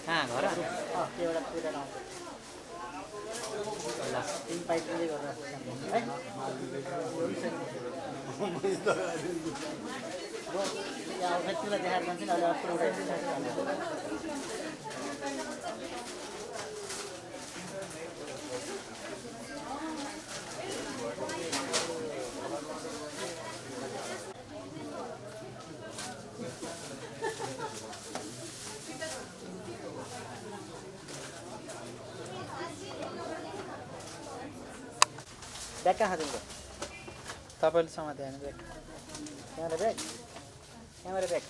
कहाँ घर त्यो एउटा पुरा आउँछ तिन पाइप चाहिँ गरेर है यहाँ आउँछ त्यसलाई देखाएर जान्छ नि अहिले अर्को उठाइदिन्छ ब्याग कहाँ दिन्छ तपाईँले समाते होइन bag camera bag camera bag